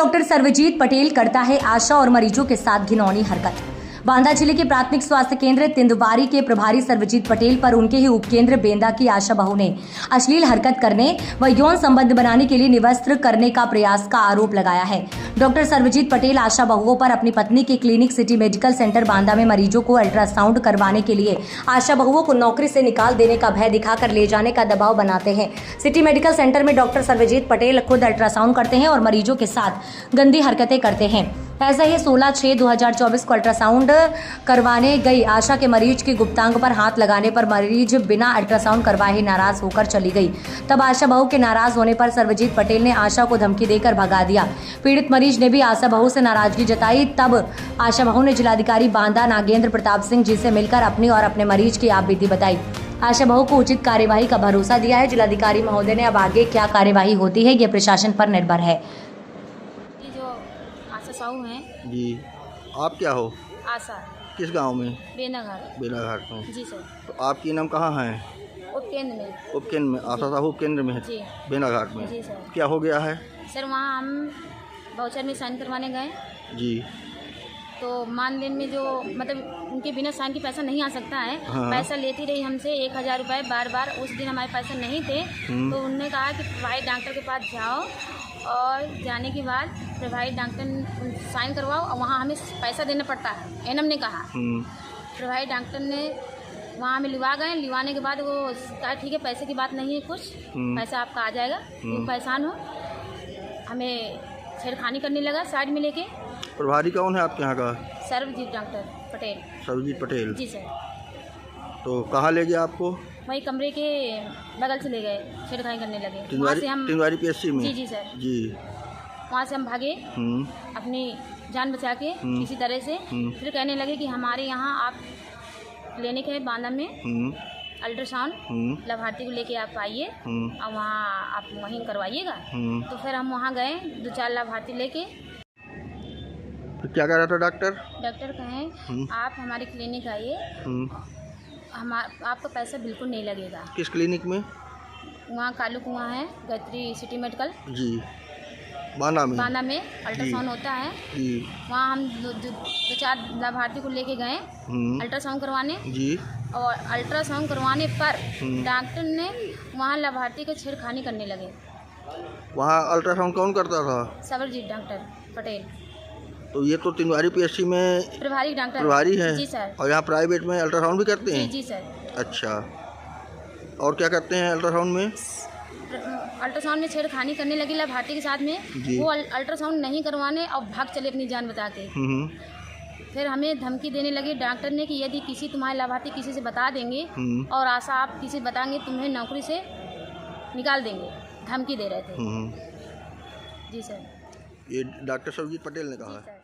Doctor Sarvjeet Patel करता है आशा और मरीजों के साथ घिनौनी हरकत। बांदा जिले के प्राथमिक स्वास्थ्य केंद्र तिंदवारी के प्रभारी सर्वजीत पटेल पर उनके ही उपकेंद्र बेंदा की आशा बहू ने अश्लील हरकत करने व यौन संबंध बनाने के लिए निवस्त्र करने का प्रयास का आरोप लगाया है। डॉक्टर सर्वजीत पटेल आशा बहुओं पर अपनी पत्नी के clinic city medical centre Banda में मरीजों को अल्ट्रासाउंड करवाने के लिए आशा बहुओं को नौकरी से निकाल देने का भय दिखाकर ले जाने का दबाव बनाते हैं। सिटी मेडिकल सेंटर में डॉक्टर सर्वजीत पटेल खुद अल्ट्रासाउंड करते हैं और मरीजों के साथ गंदी हरकतें करते हैं। ऐसा ही 16/6/2024 को अल्ट्रासाउंड करवाने गई आशा के मरीज के गुप्तांग पर हाथ लगाने पर मरीज बिना अल्ट्रासाउंड करवाए ही नाराज होकर चली गई। तब आशा बहू के नाराज होने पर सर्वजीत पटेल ने आशा को धमकी देकर भगा दिया। पीड़ित मरीज ने भी आशा बहू से नाराजगी जताई। तब आशा बहू ने जिलाधिकारी बांदा नागेंद्र प्रताप सिंह जी से मिलकर अपनी और अपने मरीज की आप बीती बताई। आशा बहू को उचित कार्यवाही का भरोसा दिया है। जिलाधिकारी महोदय ने अब आगे क्या कार्यवाही होती है ये प्रशासन पर निर्भर है। आशा साहू हैं जी। आप क्या हो? आशा। किस गांव में? बेनाघाट। बेनाघाट में। जी सर। तो आपकी नाम कहाँ है? उपकेंद्र में। उपकेंद्र में। आशा साहू उपकेंद्र में है जी। बेनाघाट में। जी सर। क्या हो गया है? सर वहाँ हम वाउचर में साइन करवाने गए जी। तो मानदेन में जो मतलब उनके बिना साइन के पैसा नहीं आ सकता है। हाँ। पैसा लेती रही हमसे 1000 रुपये बार बार। उस दिन हमारे पैसे नहीं थे तो उन्होंने कहा कि प्रभारी डॉक्टर के पास जाओ और जाने के बाद प्रभारी डॉक्टर साइन करवाओ और वहाँ हमें पैसा देना पड़ता है। एनम ने कहा। प्रभारी डॉक्टर ने वहाँ हमें लिवा गए। लिवाने के बाद वो कहा ठीक है पैसे की बात नहीं है, कुछ पैसा आपका आ जाएगा, तुम परेशान हो। हमें छेड़खानी करने लगा साइड में लेके। प्रभारी कौन है आपके यहाँ का? सर्वजीत डॉक्टर पटेल। सर्वजीत पटेल। जी सर। तो कहाँ ले गया आपको? वही कमरे के बगल से ले गए, छेड़खानी करने लगे। वहाँ से हम तिंदवारी पीएचसी में। जी सर। जी। वहाँ से हम भागे अपनी जान बचा के किसी तरह से। फिर कहने लगे कि हमारे यहाँ आप क्लिनिक है बांदा में, अल्ट्रासाउंड लाभार्थी को लेके आप आइए और वहाँ आप वहीं करवाइएगा। तो फिर हम वहाँ गए 2-4 लाभार्थी लेके। तो क्या कह रहा था डॉक्टर? डॉक्टर कहें आप हमारी क्लिनिक आइए, आपका पैसा बिल्कुल नहीं लगेगा। किस क्लिनिक में? वहाँ कालू कुआं है, गायत्री सिटी मेडिकल। जी। बांदा में अल्ट्रासाउंड होता है। जी। वहाँ हम 2-4 लाभार्थी को लेके गए अल्ट्रासाउंड करवाने। जी। और अल्ट्रासाउंड करवाने पर डॉक्टर ने वहाँ लाभार्थी को छेड़खानी करने लगे। वहाँ अल्ट्रासाउंड कौन करता था? सर्वजीत डॉक्टर पटेल। तो ये तो तिंदवारी पीएचसी में प्रभारी डॉक्टर प्रभारी है। जी सर। और यहाँ प्राइवेट में अल्ट्रासाउंड भी करते हैं? जी सर। अच्छा, और क्या करते हैं अल्ट्रासाउंड में? अल्ट्रासाउंड में छेड़खानी करने लगी लाभार्थी के साथ में। वो अल्ट्रासाउंड नहीं करवाने और भाग चले अपनी जान बचा के। फिर हमें धमकी देने लगे डॉक्टर ने कि यदि किसी तुम्हारे लाभार्थी किसी से बता देंगे और आशा आप किसी बताएंगे तुम्हें नौकरी से निकाल देंगे, धमकी दे रहे थे। जी सर। ये डॉक्टर सर्वजीत पटेल ने कहा है।